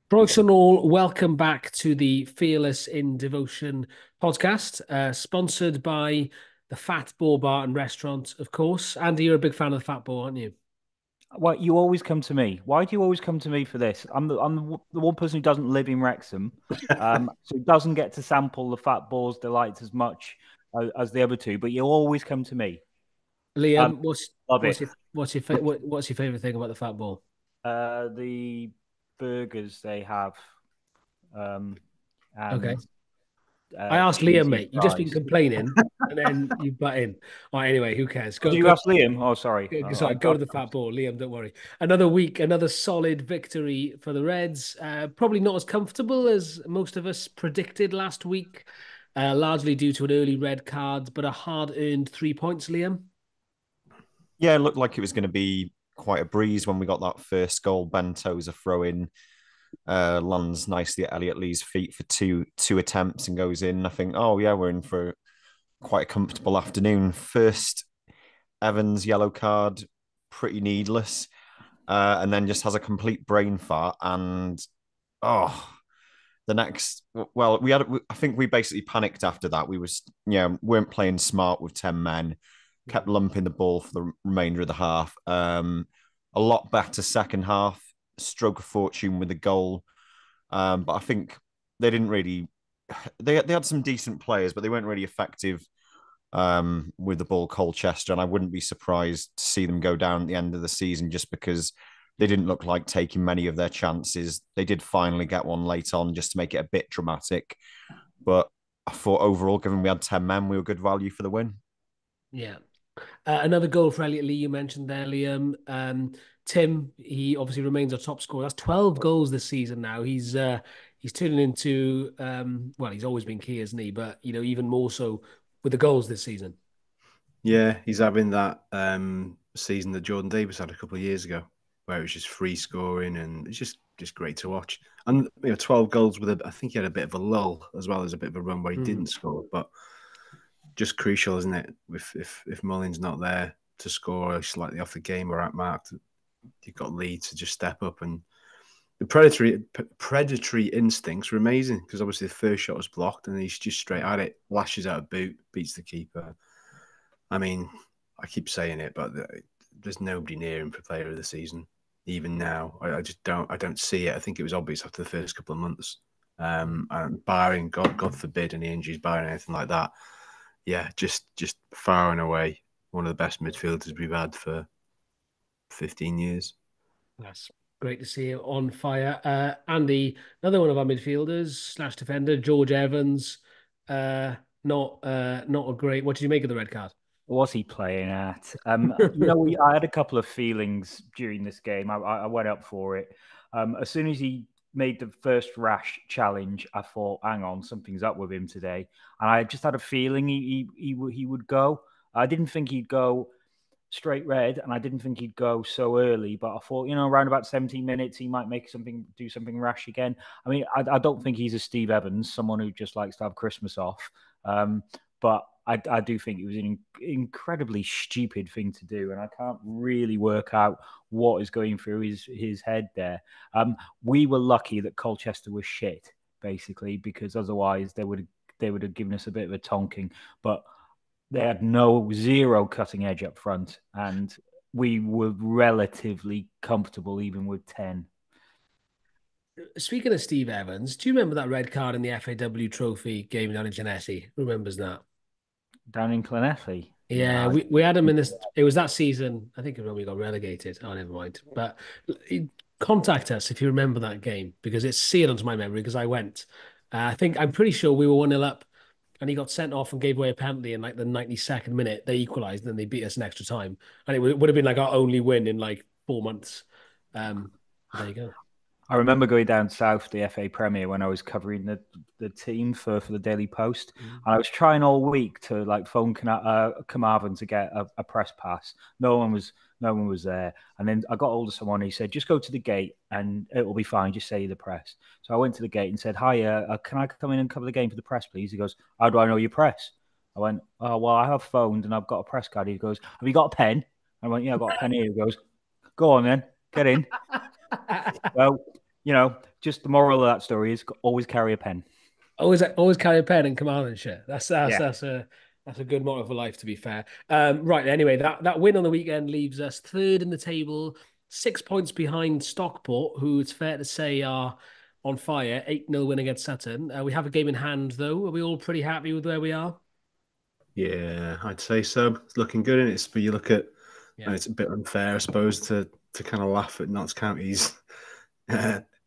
Royce and all, welcome back to the Fearless in Devotion podcast, sponsored by the Fat Boar Bar and Restaurant, of course. Andy, you're a big fan of the Fat Boar, aren't you? Well, you always come to me. Why do you always come to me for this? I'm the one person who doesn't live in Wrexham, so doesn't get to sample the Fat Boar's delights as much as the other two. But you always come to me. Um, Liam, Love it. what's your favorite thing about the Fat Boar? The burgers they have, um, Okay. and I asked Liam, cheesy mate. You've just been fries. complaining, and then you butt in. All right, anyway, who cares? Oh, Go, did you go. ask Liam? Oh, sorry. Sorry, go to the Fat Ball, Liam. Don't worry. Another week, another solid victory for the Reds. Probably not as comfortable as most of us predicted last week, largely due to an early red card, but a hard-earned 3 points, Liam. Yeah, it looked like it was going to be quite a breeze when we got that first goal. Bento's a throw in, lands nicely at Elliot Lee's feet for two attempts and goes in. I think, oh yeah, we're in for quite a comfortable afternoon. First Evans yellow card, pretty needless, and then just has a complete brain fart. And oh, the next, well, I think we basically panicked after that. We was, weren't playing smart with 10 men, kept lumping the ball for the remainder of the half. A lot better second half, stroke of fortune with the goal. But I think they didn't really. They had some decent players, but they weren't really effective with the ball. Colchester, and I wouldn't be surprised to see them go down at the end of the season just because they didn't look like taking many of their chances. They did finally get one late on just to make it a bit dramatic, but I thought overall, given we had 10 men, we were good value for the win. Yeah. Another goal for Elliot Lee, you mentioned there, Liam. Tim, he obviously remains our top scorer. That's 12 goals this season now. He's turning into well, he's always been key, isn't he? But even more so with the goals this season. Yeah, he's having that season that Jordan Davis had a couple of years ago, where it was just free scoring and it's just great to watch. And 12 goals with I think he had a bit of a lull as well as a bit of a run where he didn't score, but just crucial, isn't it? If Mullins not there to score slightly off the game or outmarked, you've got Lee to just step up, and the predatory instincts were amazing because obviously the first shot was blocked and he's just straight at it, lashes out a boot, beats the keeper. I mean, I keep saying it, but there's nobody near him for player of the season. Even now, I just don't see it. I think it was obvious after the first couple of months. And barring God forbid any injuries, barring anything like that, yeah, just far and away one of the best midfielders we've had for 15 years. That's great to see you on fire. Andy, another one of our midfielders slash defender, George Evans. Not a great. What did you make of the red card? Was he playing at? I had a couple of feelings during this game. I went up for it. As soon as he made the first rash challenge, I thought, hang on, something's up with him today. And I just had a feeling he would go. I didn't think he'd go straight red, and I didn't think he'd go so early. But I thought, around about 17 minutes, he might do something rash again. I mean, I don't think he's a Steve Evans, someone who just likes to have Christmas off. But I do think it was an incredibly stupid thing to do, and I can't really work out what is going through his head there. We were lucky that Colchester was shit, basically, because otherwise they would have given us a bit of a tonking. But they had zero cutting edge up front, and we were relatively comfortable even with 10. Speaking of Steve Evans, do you remember that red card in the FAW Trophy game down in Genesee? Who remembers that? Down in Llanelli. Yeah, we had him in this. It was that season. I think it was when we got relegated. Oh, never mind. But contact us if you remember that game because it's seared onto my memory because I went. I'm pretty sure we were 1-0 up and he got sent off and gave away a penalty in like the 92nd minute. They equalised and then they beat us in extra time. And it would have been like our only win in like 4 months. There you go. I remember going down south the FA Premier when I was covering the team for the Daily Post, and I was trying all week to like phone Carmarthen to get a press pass. No one was there, and then I got hold of someone. He said, "Just go to the gate and it will be fine. Just say the press." So I went to the gate and said, "Hi, can I come in and cover the game for the press, please?" He goes, "How do I know your press?" I went, "Oh, well, I have phoned and I've got a press card." He goes, "Have you got a pen?" I went, "Yeah, I've got a pen here." He goes, "Go on then, get in." Well, just the moral of that story is always carry a pen. Always carry a pen and come on and shit. That's a good motto for life, to be fair. Right. Anyway, that win on the weekend leaves us third in the table, 6 points behind Stockport, who it's fair to say are on fire. 8-0 win against Sutton. We have a game in hand, though. Are we all pretty happy with where we are? Yeah, I'd say so. It's looking good, and but you look at, and it's a bit unfair, I suppose, to kind of laugh at Notts County's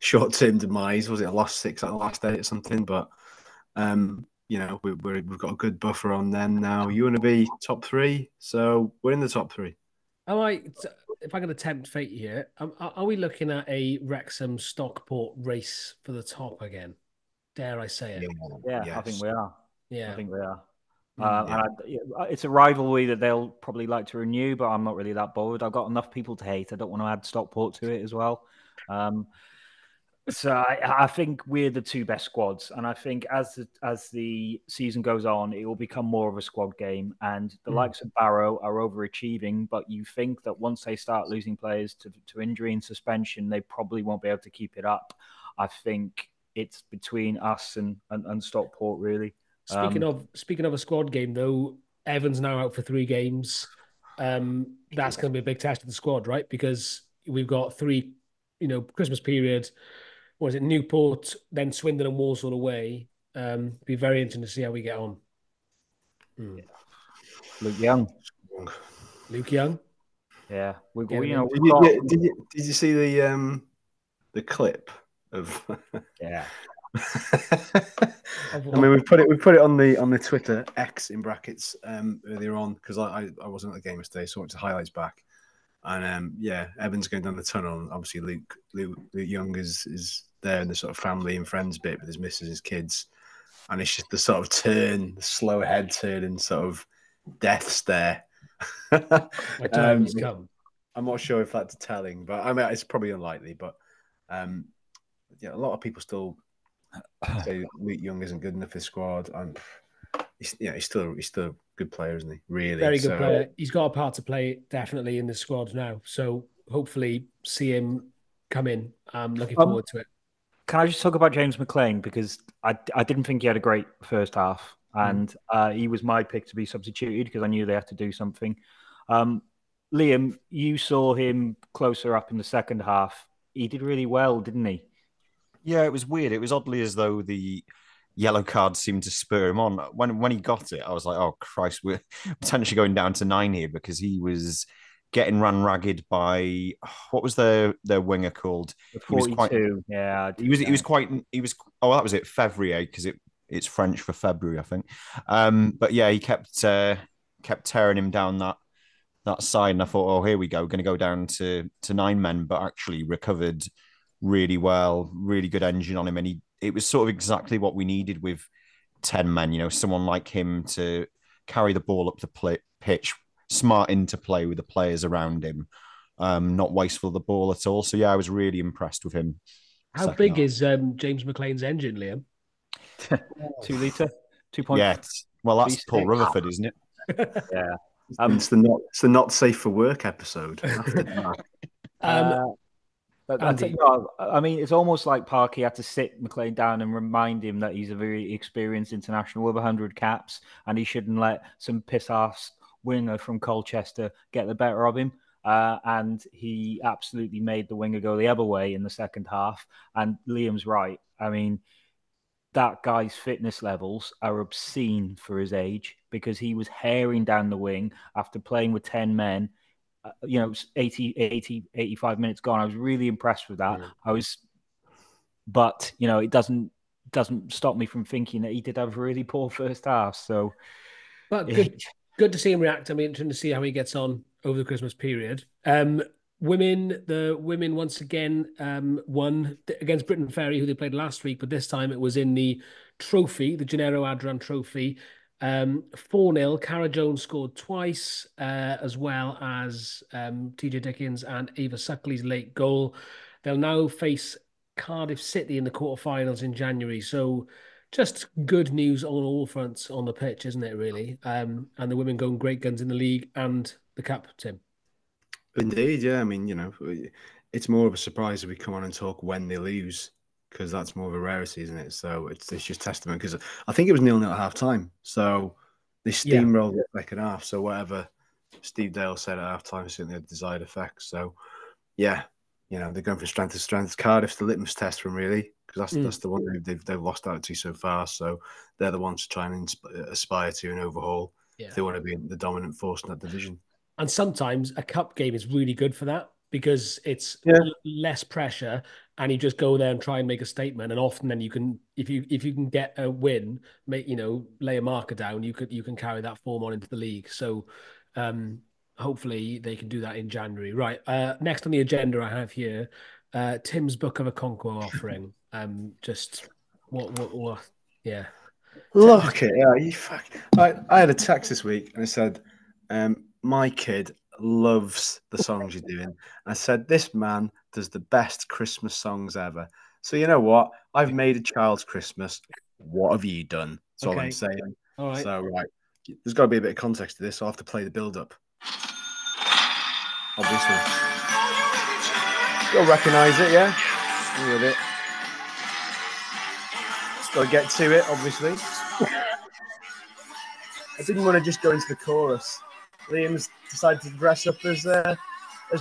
short-term demise. Was it a lost 6 out of the last 8 or something? But we've got a good buffer on them now. You want to be top 3, so we're in the top 3. If I can attempt fate here, are we looking at a Wrexham Stockport race for the top again? Dare I say it? Yeah, yes. I think we are. Yeah, I think we are. Yeah. It's a rivalry that they'll probably like to renew, but I'm not really that bothered. I've got enough people to hate. I don't want to add Stockport to it as well. So I think we're the 2 best squads, and I think as the season goes on, it will become more of a squad game. And the likes of Barrow are overachieving, but you think that once they start losing players to injury and suspension, they probably won't be able to keep it up. I think it's between us and Stockport, really. Speaking of a squad game, though, Evans now out for 3 games. That's going to be a big test of the squad, right? Because we've got 3, Christmas period. What is it? Newport, then Swindon and Walsall away. Be very interesting to see how we get on. Luke Young. Luke Young. Yeah, did you see the clip of? Yeah. I mean, we put it on the Twitter X in brackets earlier on because I wasn't at the game yesterday, so I went to highlights back, and Evans going down the tunnel, and obviously Luke Young is there in the sort of family and friends bit with his missus, his kids, and it's just the sort of turn, the slow head turn, and sort of death stare. My time has come. I'm not sure if that's telling, but I mean it's probably unlikely. But a lot of people still say Luke Young isn't good enough for the squad. He's still a good player, isn't he? Really, very good player. He's got a part to play definitely in the squad now. So hopefully see him come in. I'm looking forward to it. Can I just talk about James McLean, because I didn't think he had a great first half, and he was my pick to be substituted because I knew they had to do something. Liam, you saw him closer up in the second half. He did really well, didn't he? Yeah, it was weird. It was oddly as though the yellow card seemed to spur him on. When he got it, I was like, oh, Christ, we're potentially going down to 9 here, because he was getting ran ragged by, what was their winger called? The 42. Yeah. He was oh, that was it, Fevrier, because it's French for February, I think. But yeah, he kept tearing him down that side, and I thought, oh, here we go, going to go down to 9 men, but actually recovered really well, really good engine on him, and it was sort of exactly what we needed with 10 men, someone like him to carry the ball up the pitch, smart interplay with the players around him, not wasteful of the ball at all. So yeah, I was really impressed with him. How big is James McLean's engine, Liam? 2 litre, 2.5. Yeah, well, that's Paul Rutherford, isn't it? Yeah. It's the not safe for work episode. After that. I mean, it's almost like Parky had to sit McLean down and remind him that he's a very experienced international with 100 caps, and he shouldn't let some piss-ass winger from Colchester get the better of him. And he absolutely made the winger go the other way in the second half. And Liam's right. I mean, that guy's fitness levels are obscene for his age, because he was herring down the wing after playing with 10 men. 85 minutes gone. I was really impressed with that. But it doesn't stop me from thinking that he did have a really poor first half. So, but good to see him react. I mean, interesting to see how he gets on over the Christmas period. The women once again won against Britain Ferry, who they played last week, but this time it was in the trophy, the Gennaro Adran Trophy. 4-0. Cara Jones scored twice, as well as TJ Dickens and Ava Suckley's late goal. They'll now face Cardiff City in the quarterfinals in January. So just good news on all fronts on the pitch, isn't it, really? And the women going great guns in the league and the cup, Tim. Indeed, yeah. I mean, it's more of a surprise if we come on and talk when they lose because that's more of a rarity, isn't it? So it's just testament, because I think it was 0-0 at half time. So they steamrolled the second half. So whatever Steve Dale said at half time certainly had desired effects. So yeah, they're going from strength to strength. Cardiff's the litmus test for them, really, because that's the one they've lost out to so far. So they're the ones to try and aspire to and overhaul if they want to be the dominant force in that division. And sometimes a cup game is really good for that because it's less pressure, and you just go there and try and make a statement. And often, then you can, if you can get a win, lay a marker down, you can carry that form on into the league. So, hopefully, they can do that in January. Right. Next on the agenda, I have here Tim's Book of Okonkwo offering. Just what? Yeah. Look it, you fuck. I had a text this week and it said, my kid loves the songs you're doing. I said, this man does the best Christmas songs ever. So you know what? I've made a child's Christmas. What have you done? That's all I'm saying. All right. So there's got to be a bit of context to this. So I'll have to play the build-up. Obviously. You'll recognise it, yeah? With it. Got to get to it, obviously. I didn't want to just go into the chorus. Liam's decided to dress up as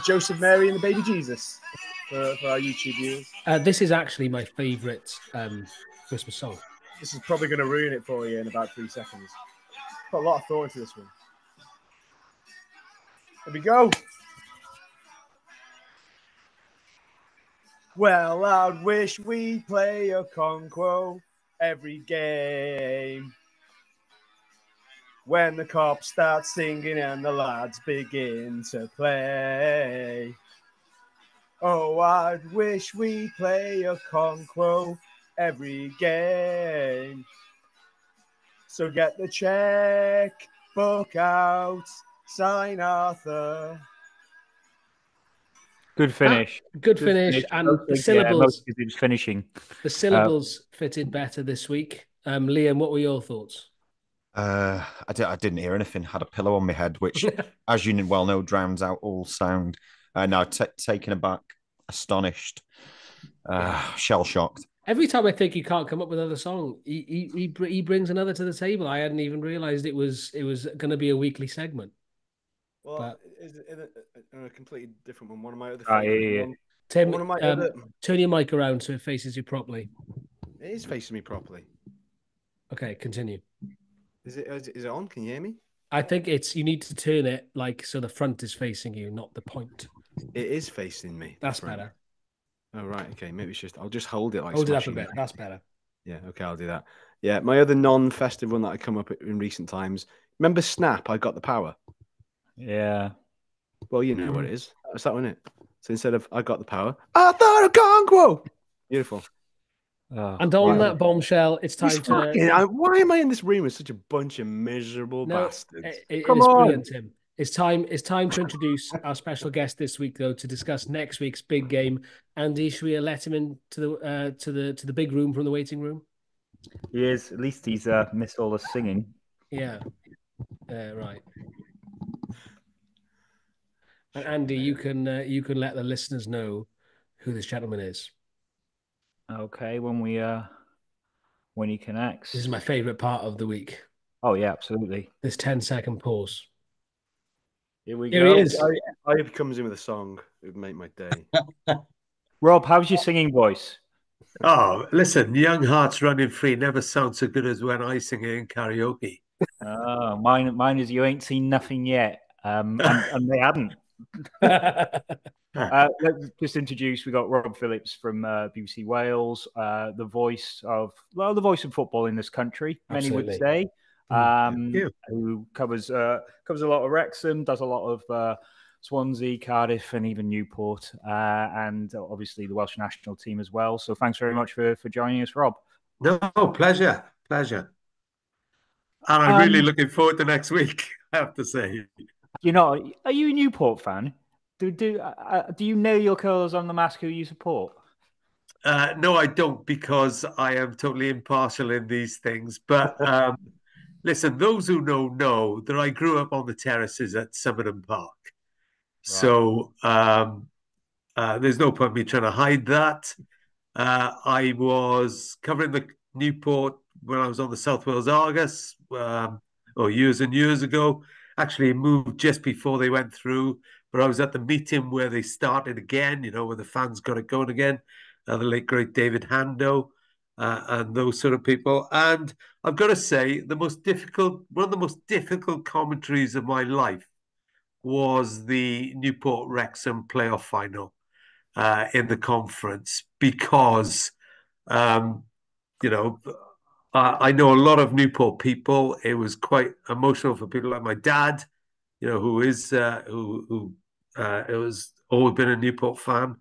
Joseph, Mary, and the baby Jesus for our YouTube viewers. This is actually my favourite Christmas song. This is probably going to ruin it for you in about 3 seconds. Put a lot of thought into this one. Here we go. Well, I'd wish we play Okonkwo every game. When the cops start singing and the lads begin to play. Oh, I'd wish we play Okonkwo every game. So get the checkbook out, sign Arthur. Good finish. Good finish. And the syllables. Yeah, finishing. The syllables fitted better this week. Liam, what were your thoughts? I didn't hear anything. Had a pillow on my head, which, as you well know, drowns out all sound. Now taken aback, astonished, shell-shocked. Every time I think he can't come up with another song, he brings another to the table. I hadn't even realised it was going to be a weekly segment. Well, is it a completely different one? One of my other favorites. Tim, turn your mic around so it faces you properly. It is facing me properly. Okay, continue. Is it on? Can you hear me? I think you need to turn it so the front is facing you, not the point. It is facing me. That's better. Oh, right. Okay. Maybe I'll just hold it like hold it up a bit. That's better. Yeah. Okay. I'll do that. Yeah. My other non-festive one that I come up in recent times. Remember Snap? I Got the Power. Yeah. Well, you know what it is. That's that one, isn't it? So instead of I Got the Power, I thought Okonkwo. Beautiful. And on that bombshell, it's time to. Why am I in this room with such a bunch of miserable bastards? Come on, brilliant, Tim. It's time to introduce our special guest this week, though, to discuss next week's big game. Andy, should we let him into the big room from the waiting room? He is. At least he's missed all the singing. Yeah. Right. And Andy, you can let the listeners know who this gentleman is. Okay, when he connects. This is my favourite part of the week. Oh yeah, absolutely. This 10-second pause. Here we go. He is. I comes in with a song. It would make my day. Rob, how's your singing voice? Oh, listen, Young Hearts Running Free never sounds so good as when I sing it in karaoke. Oh, mine is You Ain't Seen Nothing Yet. And they hadn't. Let's just introduce. We got Rob Phillips from BBC Wales, the voice of football in this country. Many would say, who covers a lot of Wrexham, does a lot of Swansea, Cardiff, and even Newport, and obviously the Welsh national team as well. So thanks very much for joining us, Rob. No, pleasure. And I'm really looking forward to next week, I have to say. Are you a Newport fan? Do you know your colours on the mask who you support? No, I don't, because I am totally impartial in these things. But listen, those who know that I grew up on the terraces at Summerton Park. Right. So there's no point in me trying to hide that. I was covering the Newport when I was on the South Wales Argus, years and years ago. Actually, it moved just before they went through, but I was at the meeting where they started again, where the fans got it going again. The late, great David Hando and those sort of people. And I've got to say, one of the most difficult commentaries of my life was the Newport Wrexham playoff final in the conference because, um, you know, I know a lot of Newport people. It was quite emotional for people like my dad, who is who it was always been a Newport fan.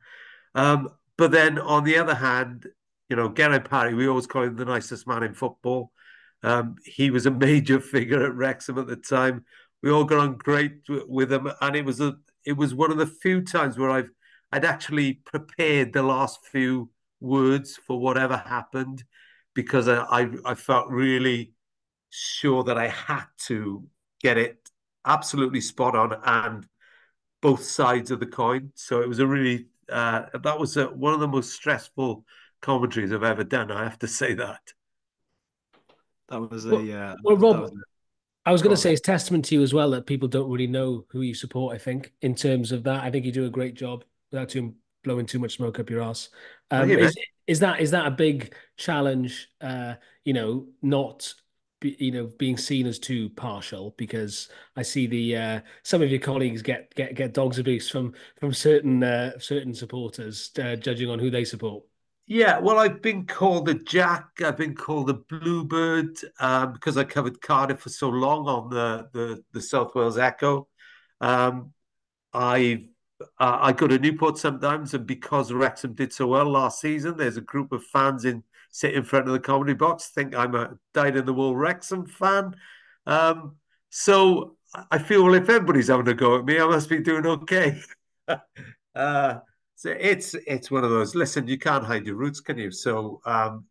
But then on the other hand, Geraint Parry, we always call him the nicest man in football. He was a major figure at Wrexham at the time. We all got on great with him, and it was one of the few times where I'd actually prepared the last few words for whatever happened because I felt really sure that I had to get it absolutely spot on and both sides of the coin. So it was that was one of the most stressful commentaries I've ever done. I have to say that. That was Well, Rob, that I was going go to on. say it's testament to you as well that people don't really know who you support. I think in terms of that, I think you do a great job without blowing too much smoke up your ass. Thank you, Is mate. is that a big challenge? Not being seen as too partial because I see the some of your colleagues get dogs abuse from certain supporters judging on who they support. Yeah, well, I've been called a Jack. I've been called a Bluebird because I covered Cardiff for so long on the South Wales Echo. Um, I've I go to Newport sometimes, and because Wrexham did so well last season, there's a group of fans sit in front of the comedy box think I'm a dyed-in-the-wool Wrexham fan. Um, so I feel, well, if everybody's having a go at me, I must be doing okay. uh, so it's one of those. Listen, you can't hide your roots, can you? So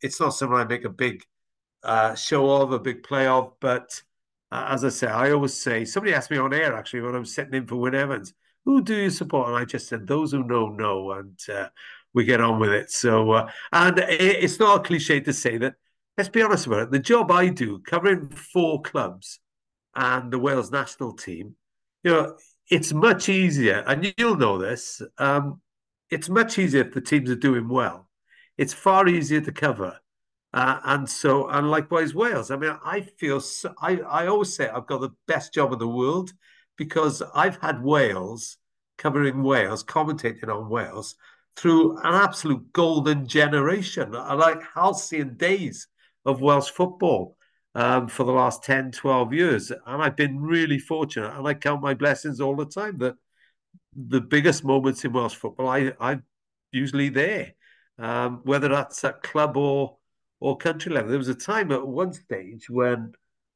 it's not something I make a big show of, a big play of. But as I say, I always say, somebody asked me on air actually when I was sitting in for Wyn Evans, who do you support? And I just said, those who know, know. And we get on with it. So, and it's not a cliche to say that, let's be honest about it, the job I do, covering 4 clubs and the Wales national team, it's much easier, and you'll know this, it's much easier if the teams are doing well. It's far easier to cover and likewise Wales. I mean, I always say I've got the best job in the world because I've had Wales covering Wales, commentating on Wales through an absolute golden generation. I like halcyon days of Welsh football for the last 10, 12 years. And I've been really fortunate. And I count my blessings all the time that the biggest moments in Welsh football, I'm usually there, whether that's at club or country level. There was a time at one stage when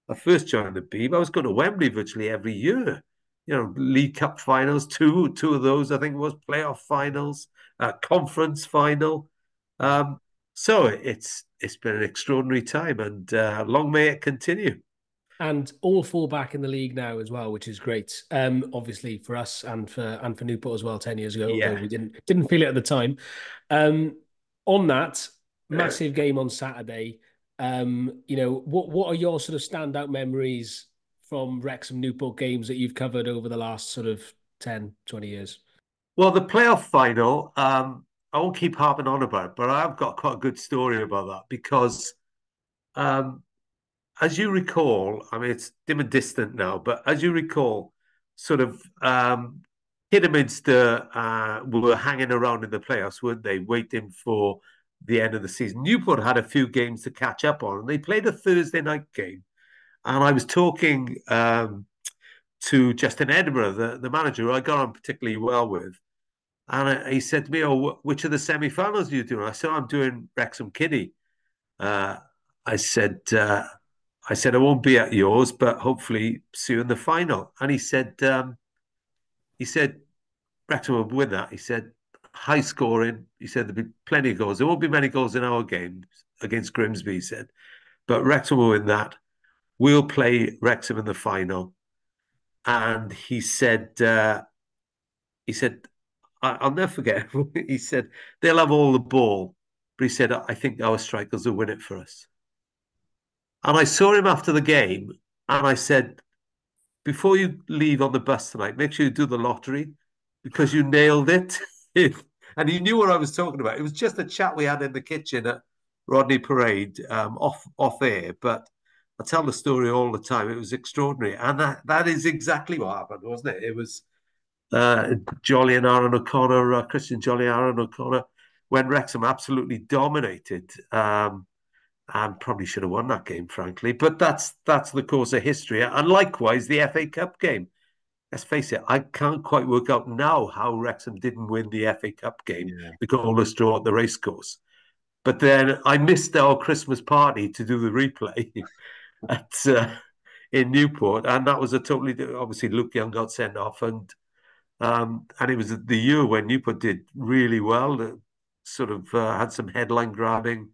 I first joined the Beeb, I was going to Wembley virtually every year. League Cup finals, two of those, I think it was playoff finals, conference final. So it's been an extraordinary time, and long may it continue. And all 4 back in the league now as well, which is great. Obviously for us and for Newport as well 10 years ago, although Yeah. we didn't feel it at the time. On that massive game on Saturday, what are your sort of standout memories from Wrexham Newport games that you've covered over the last sort of 10, 20 years? Well, the playoff final, I won't keep harping on about it, but I've got quite a good story about that because um, as you recall, I mean, it's dim and distant now, but as you recall, sort of Kidderminster were hanging around in the playoffs, weren't they? Waiting for the end of the season. Newport had a few games to catch up on, and they played a Thursday night game. And I was talking to Justin Edinburgh, the manager, who I got on particularly well with. And he said to me, "Oh, which of the semi-finals are you doing?" I said, "I'm doing Wrexham Kiddie." Uh, I said, I won't be at yours, but hopefully see you in the final. And he said, Wrexham will win that. He said, high scoring. He said there'll be plenty of goals. There won't be many goals in our games against Grimsby. He said, but Wrexham will win that. We'll play Wrexham in the final. And he said, I'll never forget. He said they'll have all the ball but he said, I think our strikers will win it for us. And I saw him after the game, and I said, before you leave on the bus tonight, make sure you do the lottery because you nailed it. And he knew what I was talking about. It was just a chat we had in the kitchen at Rodney Parade, off air, but I tell the story all the time. It was extraordinary, and that is exactly what happened, wasn't it? It was Jolly and Aaron O'Connor, Christian Jolly, Aaron O'Connor, when Wrexham absolutely dominated, and probably should have won that game, frankly. But that's the course of history, and likewise the FA Cup game. Let's face it, I can't quite work out now how Wrexham didn't win the FA Cup game, the goalless draw at the racecourse. But then I missed our Christmas party to do the replay at in Newport, and that was a totally obviously Luke Young got sent off, and it was the year when Newport did really well, sort of had some headline grabbing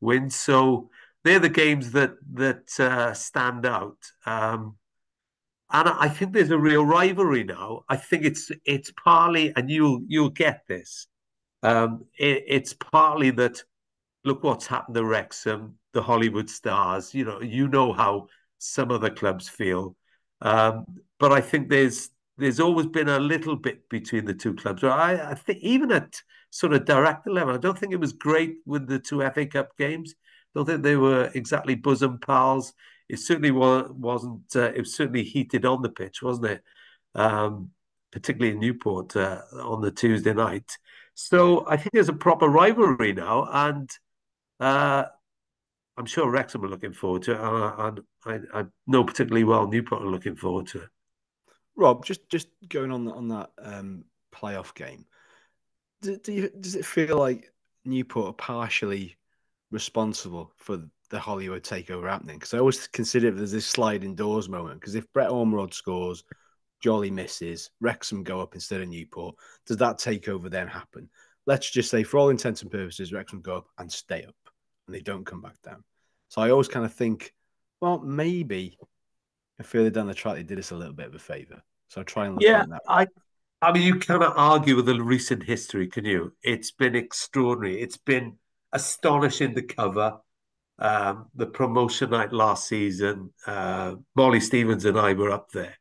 wins. So they're the games that stand out. And I think there's a real rivalry now. I think it's partly, and you'll get this. It's partly that look what's happened to Wrexham, the Hollywood stars. You know how some other clubs feel, but I think there's always been a little bit between the two clubs. I think even at sort of director level, I don't think it was great with the two FA Cup games. I don't think they were exactly bosom pals. It certainly wasn't. It was certainly heated on the pitch, wasn't it? Particularly in Newport on the Tuesday night. So I think there's a proper rivalry now, and I'm sure Wrexham are looking forward to it, and I know particularly well Newport are looking forward to it. Rob, just going on that playoff game, does it feel like Newport are partially responsible for the Hollywood takeover happening? Because I always consider there's this sliding doors moment. Because if Brett Ormerod scores, Jolly misses, Wrexham go up instead of Newport, does that takeover then happen? Let's just say, for all intents and purposes, Wrexham go up and stay up, and they don't come back down. So I always kind of think, well, maybe further down the track they did us a little bit of a favour. So I try and look at that. I mean, you cannot argue with the recent history, can you? It's been extraordinary. It's been astonishing to cover. The promotion night last season, Molly Stevens and I were up there,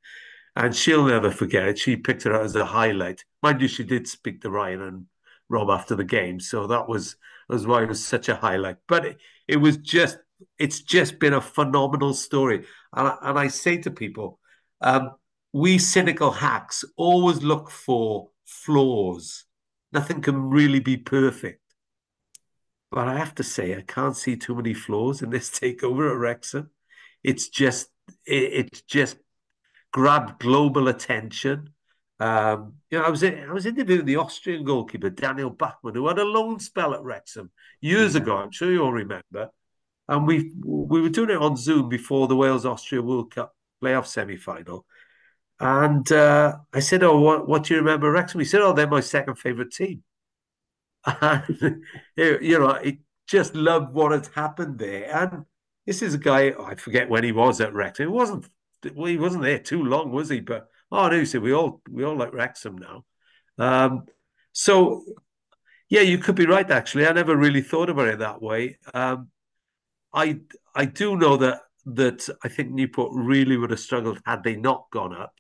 and she'll never forget it. She picked it out as a highlight. Mind you, she did speak to Ryan and Rob after the game, so that was why it was such a highlight. But it's just been a phenomenal story, and I say to people, we cynical hacks always look for flaws. Nothing can really be perfect. But I have to say, I can't see too many flaws in this takeover at Wrexham. It's just grabbed global attention. I was interviewing the Austrian goalkeeper Daniel Bachmann, who had a loan spell at Wrexham years ago. I'm sure you all remember. And we were doing it on Zoom before the Wales-Austria World Cup playoff semi-final. And I said, "Oh, what do you remember Wrexham?" He said, "Oh, they're my second favourite team." And, he just loved what had happened there. And this is a guy, I forget when he was at Wrexham. He wasn't there too long, was he? But no, he said we all like Wrexham now. So yeah, you could be right. Actually, I never really thought about it that way. I do know that I think Newport really would have struggled had they not gone up.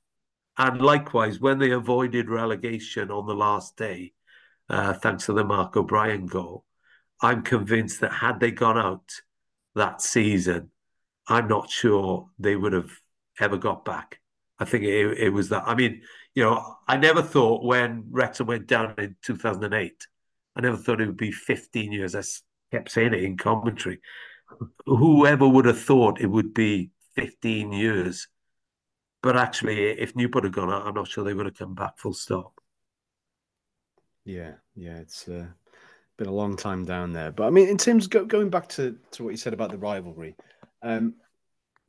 And likewise, when they avoided relegation on the last day, thanks to the Mark O'Brien goal, I'm convinced that had they gone out that season, I'm not sure they would have ever got back. I think it was that. I mean, I never thought when Wrexham went down in 2008, I never thought it would be 15 years. I kept saying it in commentary. Whoever would have thought it would be 15 years? But actually, if Newport had gone out, I'm not sure they would have come back full stop. Yeah, it's been a long time down there. But I mean, in terms of going back to what you said about the rivalry,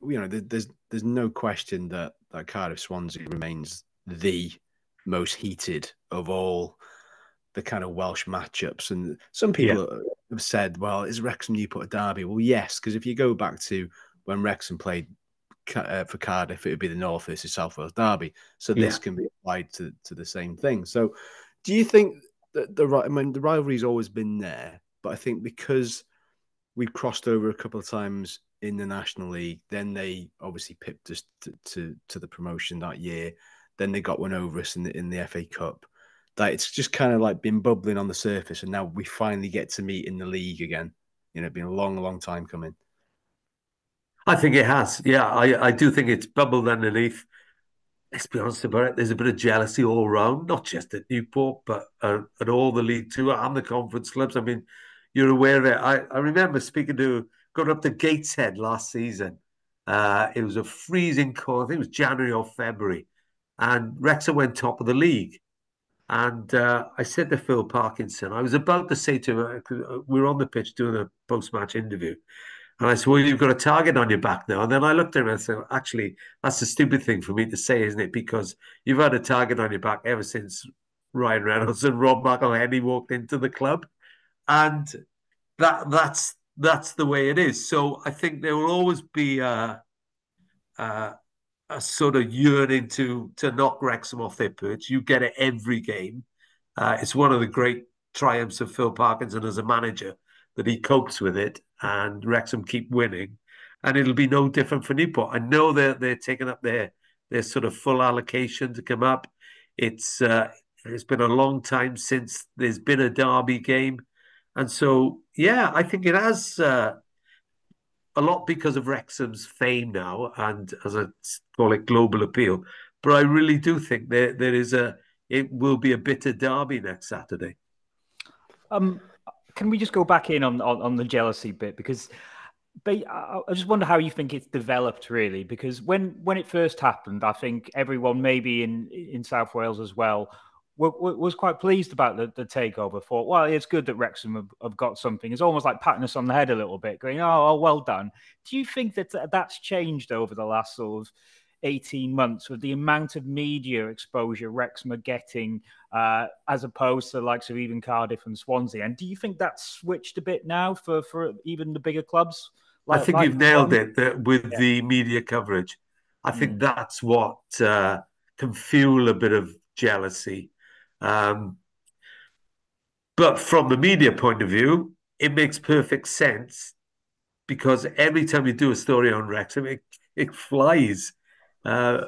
there's no question that Cardiff Swansea remains the most heated of all the kind of Welsh matchups. And some people have said, well, is Wrexham Newport a derby? Well, yes, because if you go back to when Wrexham played for Cardiff, it would be the North versus South Wales derby. So this can be applied to the same thing. So do you think that the rivalry's always been there? But I think because we crossed over a couple of times in the National League, then they obviously pipped us to the promotion that year. Then they got one over us in the FA Cup. That it's just kind of like been bubbling on the surface, and now we finally get to meet in the league again. It's been a long, long time coming. I think it has. Yeah, I do think it's bubbled underneath. Let's be honest about it. There's a bit of jealousy all around, not just at Newport, but at all the League Two and the conference clubs. I mean, you're aware of it. I remember going up to Gateshead last season. It was a freezing cold. I think it was January or February, and Wrexham went top of the league. And I said to Phil Parkinson, I was about to say to him, we were on the pitch doing a post-match interview. And I said, well, you've got a target on your back now. And then I looked at him and said, actually, that's a stupid thing for me to say, isn't it? Because you've had a target on your back ever since Ryan Reynolds and Rob McElhenney walked into the club. And that's the way it is. So I think there will always be a sort of yearning to knock Wrexham off their perch. You get it every game. It's one of the great triumphs of Phil Parkinson as a manager that he copes with it, and Wrexham keep winning, and it'll be no different for Newport. I know they're taking up their sort of full allocation to come up. It's been a long time since there's been a derby game, and so yeah, I think it has a lot because of Wrexham's fame now, and as I call it, global appeal. But I really do think it will be a bitter derby next Saturday. Can we just go back in on the jealousy bit? Because I just wonder how you think it's developed, really. Because when it first happened, I think everyone, maybe in South Wales as well, was quite pleased about the takeover. Thought, well, it's good that Wrexham have got something. It's almost like patting us on the head a little bit, going, oh, well done. Do you think that's changed over the last sort of 18 months with the amount of media exposure Wrexham are getting, as opposed to the likes of even Cardiff and Swansea? And do you think that's switched a bit now for even the bigger clubs? I think you've nailed it with the media coverage. I think that's what can fuel a bit of jealousy. But from the media point of view, it makes perfect sense because every time you do a story on Wrexham, it flies. There's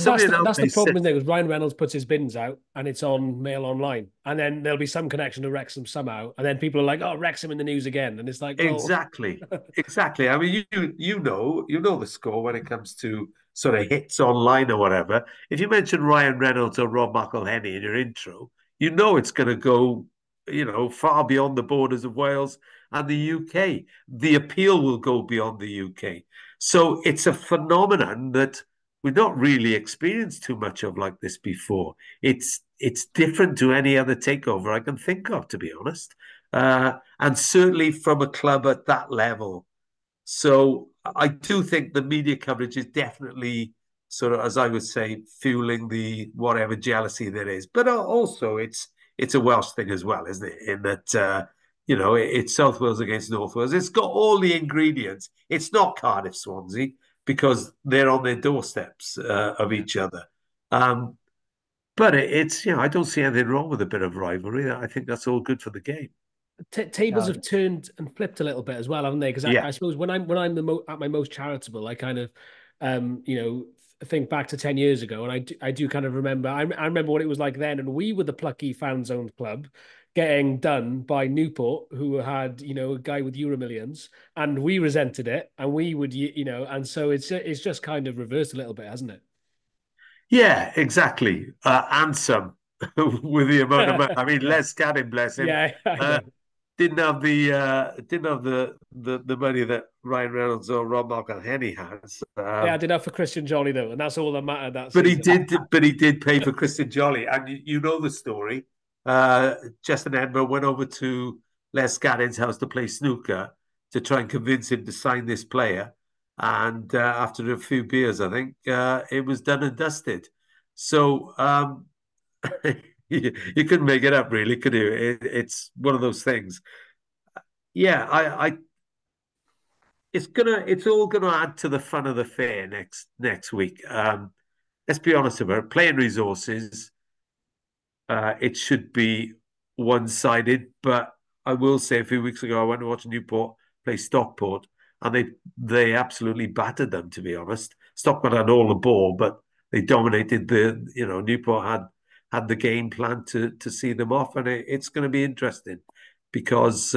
something that's the problem, isn't it? Because Ryan Reynolds puts his bins out and it's on Mail Online, and then there'll be some connection to Wrexham somehow, and then people are like, "Oh, Wrexham in the news again," and it's like, oh. exactly. I mean, you know the score when it comes to sort of hits online or whatever. If you mention Ryan Reynolds or Rob McElhenney in your intro, you know it's going to go, far beyond the borders of Wales and the UK. The appeal will go beyond the UK. So it's a phenomenon that we've not really experienced too much of like this before. It's different to any other takeover I can think of, to be honest, and certainly from a club at that level. So I do think the media coverage is definitely sort of, as I would say, fueling the whatever jealousy there is. But also, it's a Welsh thing as well, isn't it? In that it's South Wales against North Wales. It's got all the ingredients. It's not Cardiff Swansea because they're on their doorsteps of each other. But it's I don't see anything wrong with a bit of rivalry. I think that's all good for the game. Tables have turned and flipped a little bit as well, haven't they? Because I suppose when I'm at my most charitable, I kind of think back to 10 years ago, and I do kind of remember. I remember what it was like then, and we were the plucky fans-owned club getting done by Newport, who had a guy with Euro millions, and we resented it, and we would and so it's just kind of reversed a little bit, hasn't it? Yeah, exactly. And some with the amount of money. I mean, Les Gadden, bless him. Yeah, didn't have the money that Ryan Reynolds or Rob McElhenney has. I did that for Christian Jolly though, and that's all that mattered. But he did pay for Christian Jolly, and you know the story. Justin Edinburgh went over to Les Gadden's house to play snooker to try and convince him to sign this player. And after a few beers, I think it was done and dusted. So you couldn't make it up, really, could you? It's one of those things. Yeah, it's all gonna add to the fun of the fair next week. Let's be honest about it. Playing resources, it should be one-sided, but I will say a few weeks ago I went to watch Newport play Stockport, and they absolutely battered them. To be honest, Stockport had all the ball, but they dominated Newport had the game plan to see them off, and it's going to be interesting because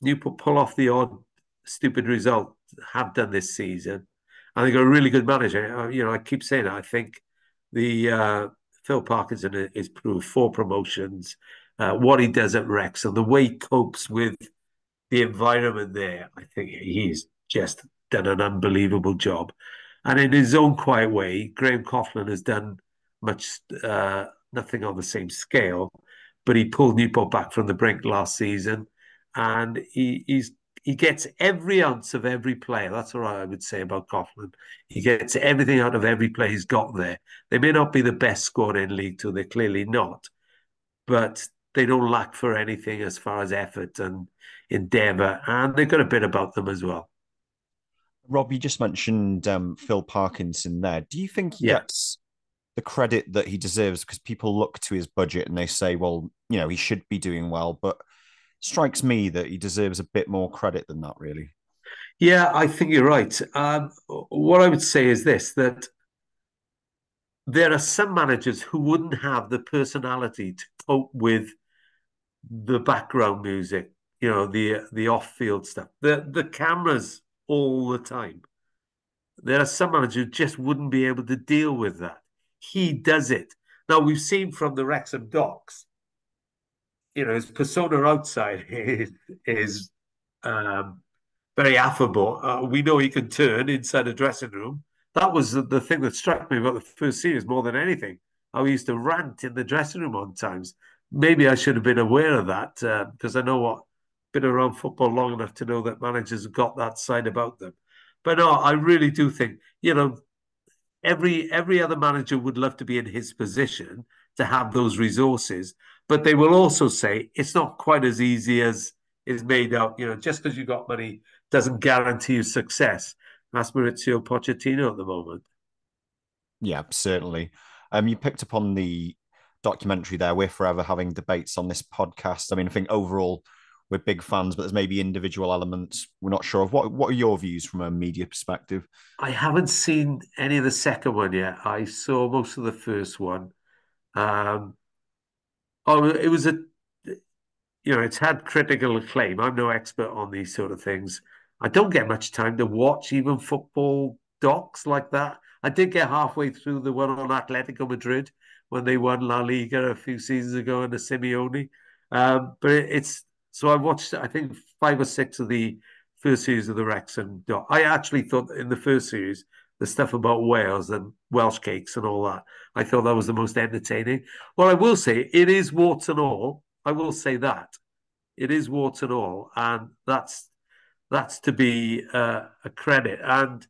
Newport pull off the odd stupid result, have done this season, and they got a really good manager. I keep saying it. I think the Phil Parkinson is proved 4 promotions. What he does at Wrexham, the way he copes with the environment there, I think he's just done an unbelievable job. And in his own quiet way, Graham Coughlin has done much nothing on the same scale, but he pulled Newport back from the brink last season, and he gets every ounce of every player. That's what I would say about Coughlin. He gets everything out of every player he's got there. They may not be the best scorer in League Two, they're clearly not, but they don't lack for anything as far as effort and endeavour, and they've got a bit about them as well. Rob, you just mentioned Phil Parkinson there. Do you think he Yeah. gets the credit that he deserves? Because people look to his budget and they say, well, he should be doing well, but it strikes me that he deserves a bit more credit than that, really. Yeah, I think you're right. What I would say is this, that there are some managers who wouldn't have the personality to cope with the background music, the off-field stuff, the cameras all the time. There are some managers who just wouldn't be able to deal with that. He does it. Now, we've seen from the Wrexham docs, his persona outside is very affable. We know he can turn inside a dressing room. That was the thing that struck me about the first series more than anything. How he used to rant in the dressing room on times. Maybe I should have been aware of that because I know been around football long enough to know that managers have got that side about them. But no, I really do think, every other manager would love to be in his position to have those resources, but they will also say it's not quite as easy as is made out. Just because you got money doesn't guarantee you success. That's Maurizio Pochettino at the moment. Yeah, certainly. You picked up on the documentary there. We're forever having debates on this podcast. I mean, I think overall we're big fans, but there's maybe individual elements we're not sure of. What are your views from a media perspective? I haven't seen any of the second one yet. I saw most of the first one. It was it's had critical acclaim. I'm no expert on these sort of things. I don't get much time to watch even football docs like that. I did get halfway through the one on Atletico Madrid when they won La Liga a few seasons ago under Simeone. But so I watched, I think, 5 or 6 of the first series of the Wrexham doc. I actually thought in the first series, the stuff about Wales and Welsh cakes and all that, I thought that was the most entertaining. Well, I will say it is warts and all. I will say that it is warts and all, and that's to be a credit. And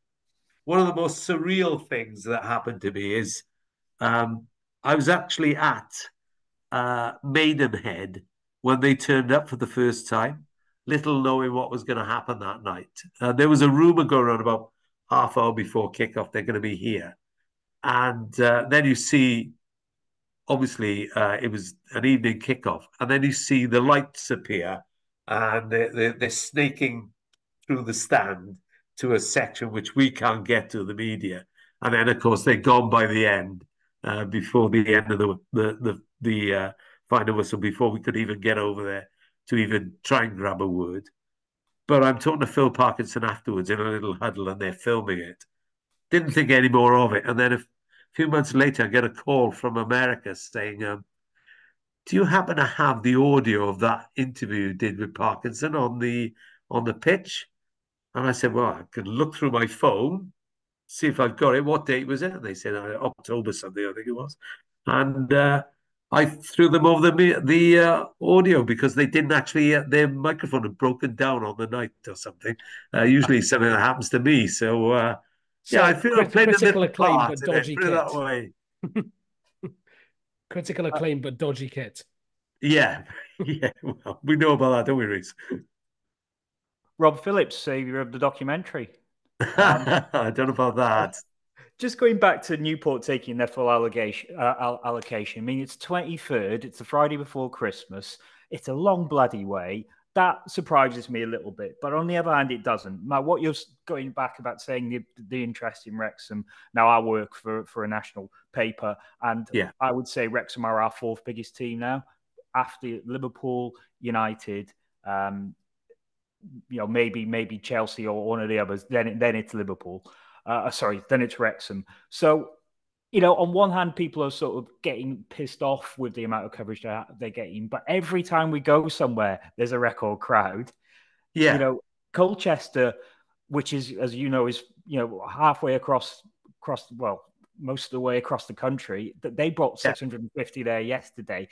one of the most surreal things that happened to me is I was actually at Maidenhead when they turned up for the first time, little knowing what was going to happen that night. There was a rumor going on about half hour before kickoff they're going to be here, and then you see. Obviously, it was an evening kickoff, and then you see the lights appear, and they're snaking through the stand to a section which we can't get to, the media, and then of course they're gone by the end, before the end of the final whistle, before we could even get over there to even try and grab a word. But I'm talking to Phil Parkinson afterwards in a little huddle, and they're filming it. Didn't think any more of it, and then a few months later, I get a call from America saying, "Do you happen to have the audio of that interview you did with Parkinson on the pitch?" And I said, "Well, I could look through my phone, see if I've got it. What date was it?" And they said October something, I think it was. And I threw them over the audio because they didn't actually their microphone had broken down on the night or something. Usually something that happens to me. So yeah, I feel I played a critical little acclaim, part but in it, dodgy put it that kit. way. Critical acclaim, but dodgy kit. Yeah, yeah. Well, we know about that, don't we, Reese? Rob Phillips, savior of the documentary. I don't know about that. just going back to Newport taking their full allocation. I mean, it's 23rd. It's the Friday before Christmas. It's a long bloody way. That surprises me a little bit, but on the other hand, it doesn't. Now, what you're going back about saying the interest in Wrexham. Now, I work for a national paper, and I would say Wrexham are our fourth biggest team now, after Liverpool, United. Maybe Chelsea or one of the others. Then it's Liverpool. Then it's Wrexham. So, on one hand, people are sort of getting pissed off with the amount of coverage they're getting, but every time we go somewhere, there's a record crowd. Yeah. Colchester, which is, as you know, is halfway across, most of the way across the country. That they brought 650 there yesterday.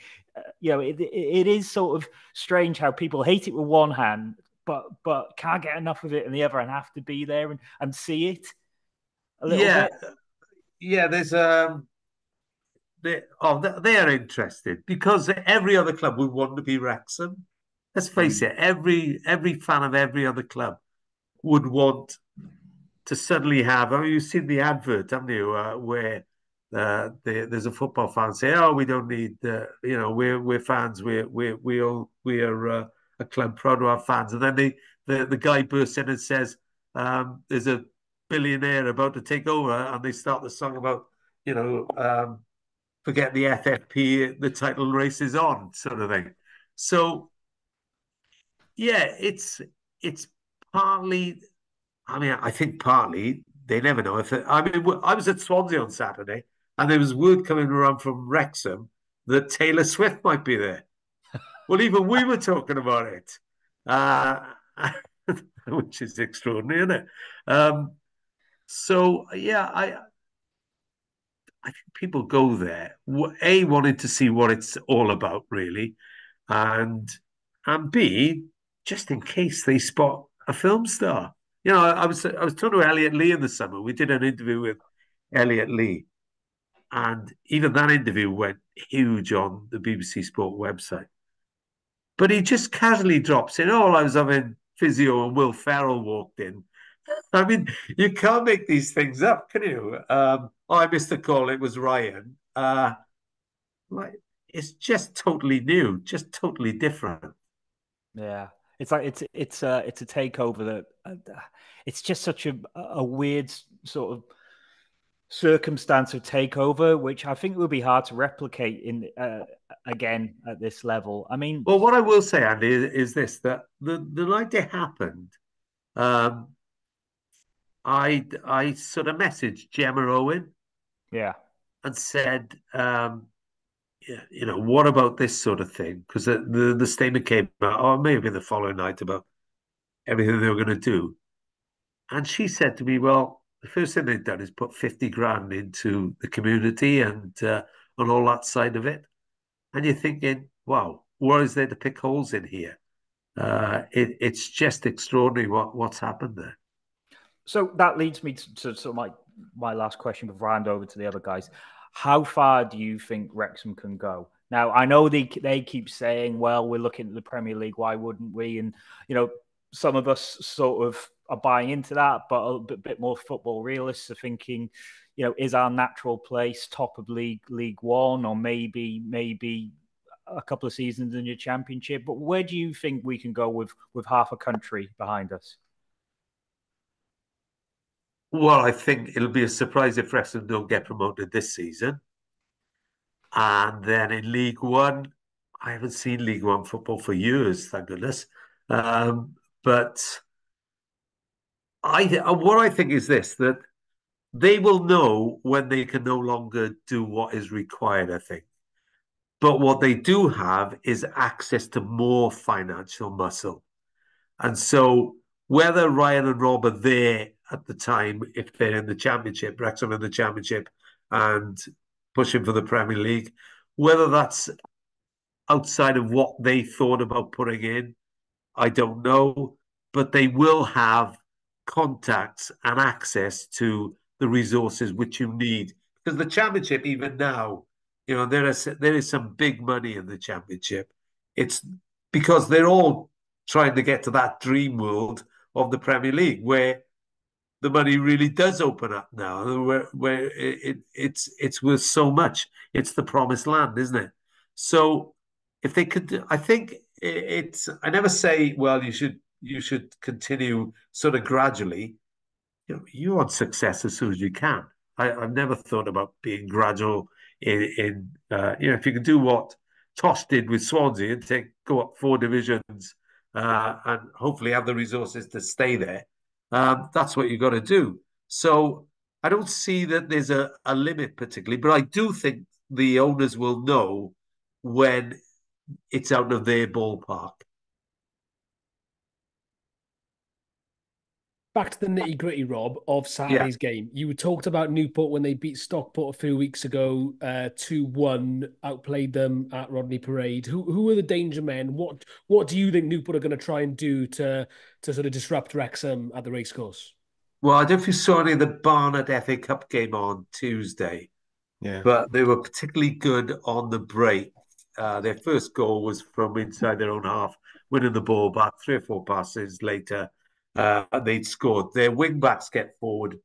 It is sort of strange how people hate it with one hand, but can't get enough of it, and the other hand have to be there and see it a little bit. Yeah, there's they are interested because every other club would want to be Wrexham. Let's face it, every fan of every other club would want to suddenly have. I mean, you've seen the advert, haven't you? Where there's a football fan say, "Oh, we don't need we're fans. We are a club proud of our fans." And then the guy bursts in and says, "There's a billionaire about to take over," and they start the song about forget the FFP, the title race is on, sort of thing. So yeah, it's partly. I mean, I think partly they never know if. I was at Swansea on Saturday, and there was word coming around from Wrexham that Taylor Swift might be there. Well, even we were talking about it, which is extraordinary, isn't it? So yeah, I think people go there, wanting to see what it's all about, really, and B, just in case they spot a film star. I was talking to Elliot Lee in the summer. We did an interview with Elliot Lee, and even that interview went huge on the BBC Sport website. But he just casually drops in, "Oh, I was having physio and Will Ferrell walked in." I mean, you can't make these things up, can you? I missed a call. It was Ryan. It's just totally new, just totally different. Yeah, it's like it's a takeover that it's just such a weird sort of circumstance of takeover, which I think would be hard to replicate in again at this level. I mean, well, what I will say, Andy, is this: that the night it happened. I sort of messaged Gemma Owen, and said, what about this sort of thing? Because the statement came out, or maybe the following night, about everything they were going to do, and she said to me, "Well, the first thing they've done is put 50 grand into the community and on all that side of it," and you're thinking, "Wow, what is there to pick holes in here?" It's just extraordinary what's happened there. So that leads me to my last question before I hand over to the other guys. How far do you think Wrexham can go? Now, I know they keep saying, "Well, we're looking at the Premier League. Why wouldn't we?" And some of us sort of are buying into that, but a bit more football realists are thinking, is our natural place top of League One, or maybe a couple of seasons in your Championship? But where do you think we can go with half a country behind us? Well, I think it'll be a surprise if Wrexham don't get promoted this season. And then in League One, I haven't seen League One football for years, thank goodness. But what I think is this, that they will know when they can no longer do what is required, I think. But what they do have is access to more financial muscle. And so whether Ryan and Rob are there at the time, if they're in the Championship, Wrexham in the Championship, and pushing for the Premier League, whether that's outside of what they thought about putting in, I don't know. But they will have contacts and access to the resources which you need. Because the Championship, even now, there is some big money in the Championship. It's because they're all trying to get to that dream world of the Premier League, where the money really does open up now, where it's worth so much. It's the promised land, isn't it? So if they could, I think it's. I never say, well, you should continue sort of gradually. You want success as soon as you can. I've never thought about being gradual if you can do what Tosh did with Swansea and go up 4 divisions and hopefully have the resources to stay there. That's what you've got to do. So I don't see that there's a limit particularly, but I do think the owners will know when it's out of their ballpark. Back to the nitty-gritty, Rob, of Yeah. Saturday's game. You talked about Newport when they beat Stockport a few weeks ago, 2-1, outplayed them at Rodney Parade. Who are the danger men? What do you think Newport are going to try and do to sort of disrupt Wrexham at the racecourse? Well, I don't know if you saw any of the Barnet FA Cup game on Tuesday. Yeah. But they were particularly good on the break. Their first goal was from inside their own half, winning the ball back 3 or 4 passes later. They'd scored. Their wing backs get forward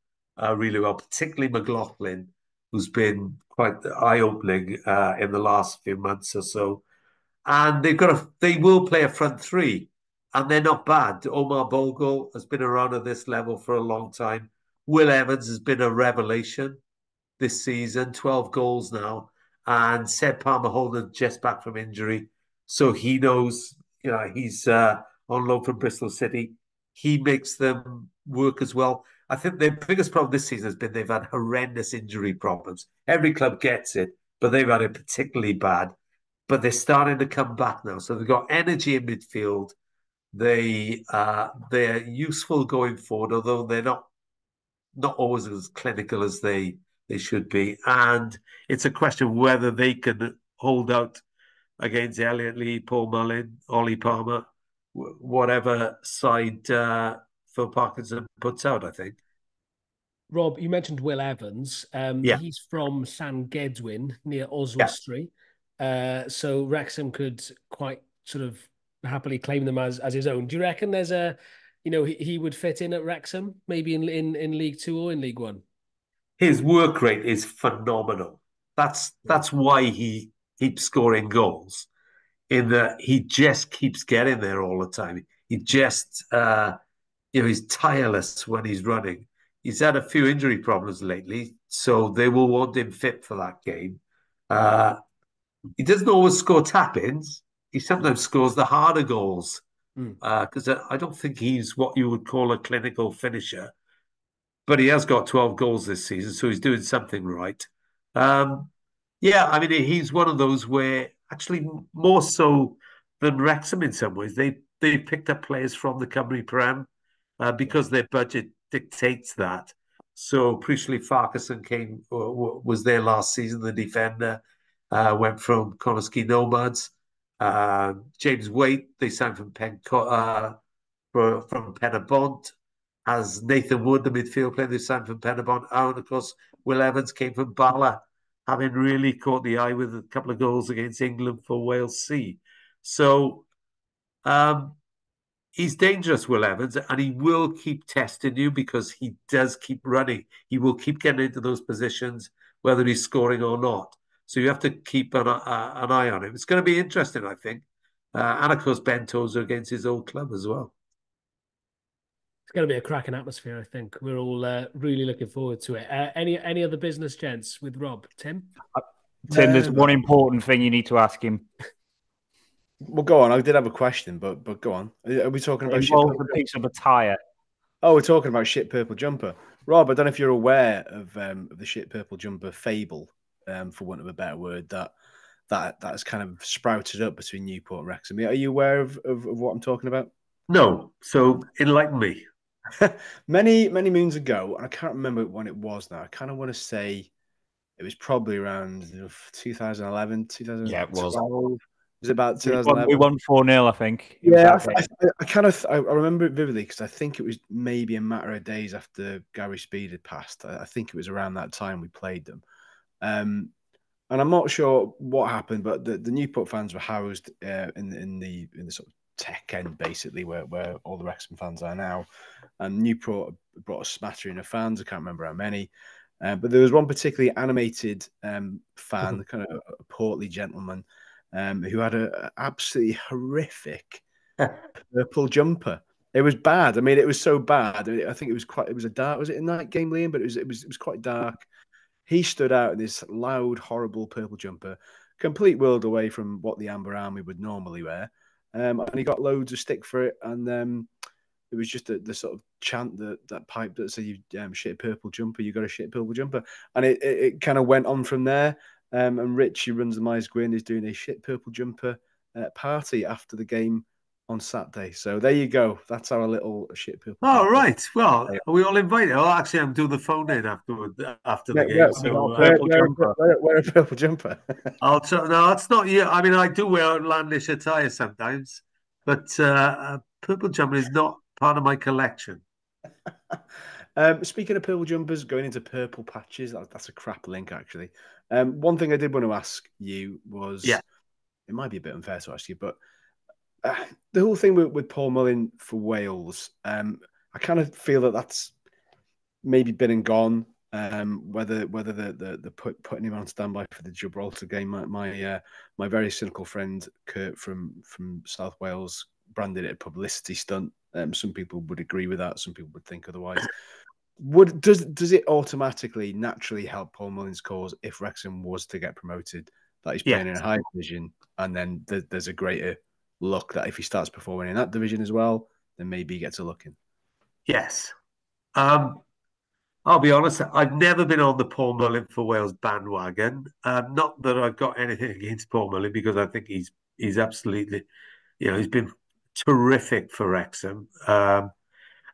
really well, particularly McLaughlin, who's been quite eye-opening in the last few months or so. And they will play a front three, and they're not bad. Omar Bogle has been around at this level for a long time. Will Evans has been a revelation this season, 12 goals now, and Seb Palmer Holden just back from injury. So he knows, he's on loan from Bristol City. He makes them work as well. I think their biggest problem this season has been they've had horrendous injury problems. Every club gets it, but they've had it particularly bad. But they're starting to come back now. So they've got energy in midfield. They're useful going forward, although they're not always as clinical as they should be. And it's a question of whether they can hold out against Elliot Lee, Paul Mullin, Ollie Palmer, whatever side Phil Parkinson puts out, I think. Rob, you mentioned Will Evans. Yeah. He's from Llangedwin near Yeah. Oswestry. So Wrexham could quite sort of happily claim them as his own. Do you reckon there's he would fit in at Wrexham, maybe in League Two or in League One? His work rate is phenomenal. That's why he keeps scoring goals, in that he just keeps getting there all the time. He just he's tireless when he's running. He's had a few injury problems lately, so they will want him fit for that game. He doesn't always score tap-ins. He sometimes scores the harder goals because I don't think he's what you would call a clinical finisher. But he has got 12 goals this season, so he's doing something right. He's one of those where actually more so than Wrexham in some ways, they picked up players from the Cymru Prem because their budget dictates that. So Priestley Farquharson was there last season, the defender, went from Conisky Nomads. James Waite, they signed from from Penabont. As Nathan Wood, the midfield player, they signed from Penabont. And of course, Will Evans came from Bala, having really caught the eye with a couple of goals against England for Wales C. So he's dangerous, Will Evans, and he will keep testing you because he does keep running. He will keep getting into those positions, whether he's scoring or not. So you have to keep an eye on him. It's going to be interesting, I think. And of course, Ben Tozer against his old club as well. It's going to be a cracking atmosphere, I think. We're all really looking forward to it. Any other business, gents, with Rob? Tim? Tim, there's one important thing you need to ask him. Well, go on. I did have a question, but go on. Are we talking about a piece of attire? Oh, we're talking about shit purple jumper. Rob, I don't know if you're aware of the shit purple jumper fable, for want of a better word, that's kind of sprouted up between Newport and Wrexham. Are you aware of what I'm talking about? No. So enlighten me. Many moons ago, and I can't remember when it was now. I kind of want to say it was probably around 2011, 2012. Yeah, it was. Was it about 2011? We won 4-0, I think. I remember it vividly because I think it was maybe a matter of days after Gary Speed had passed. I think it was around that time we played them. And I'm not sure what happened, but the Newport fans were housed in the sort of tech end, basically, where all the Wrexham fans are now. And Newport brought a smattering of fans. I can't remember how many. But there was one particularly animated fan, kind of a portly gentleman, who had an absolutely horrific purple jumper. It was bad. I mean, it was so bad. I think it was a dark, was it a night game, Liam? But it was quite dark. He stood out in this loud, horrible purple jumper, complete world away from what the Amber Army would normally wear. And he got loads of stick for it. And it was just the sort of chant that pipe that said, "You shit purple jumper, you got a shit purple jumper," and it kind of went on from there. And Rich, who runs the Myers Gwyn, is doing a shit purple jumper party after the game on Saturday. So there you go. That's our little shit purple. Oh, jumper. right. Well, are we all invited? Oh, actually, I'm doing the phone in after the game. Wear, So wear a purple jumper. I'll try. No, it's not you. I mean, I do wear outlandish attire sometimes, but purple jumper is not part of my collection. Speaking of purple jumpers, going into purple patches, that's a crap link, actually. One thing I did want to ask you was, it might be a bit unfair to ask you, but the whole thing with Paul Mullin for Wales, I kind of feel that's maybe been and gone. Whether the putting him on standby for the Gibraltar game, my very cynical friend Kurt from South Wales branded it a publicity stunt. Some people would agree with that. Some people would think otherwise. Does it automatically, naturally help Paul Mullin's cause if Wrexham was to get promoted, that he's playing in a high division, and then there's a greater look that if he starts performing in that division as well, then maybe he gets a look in? Yes. I'll be honest, I've never been on the Paul Mullin for Wales bandwagon. Not that I've got anything against Paul Mullin, because I think he's absolutely, he's been terrific for Wrexham. And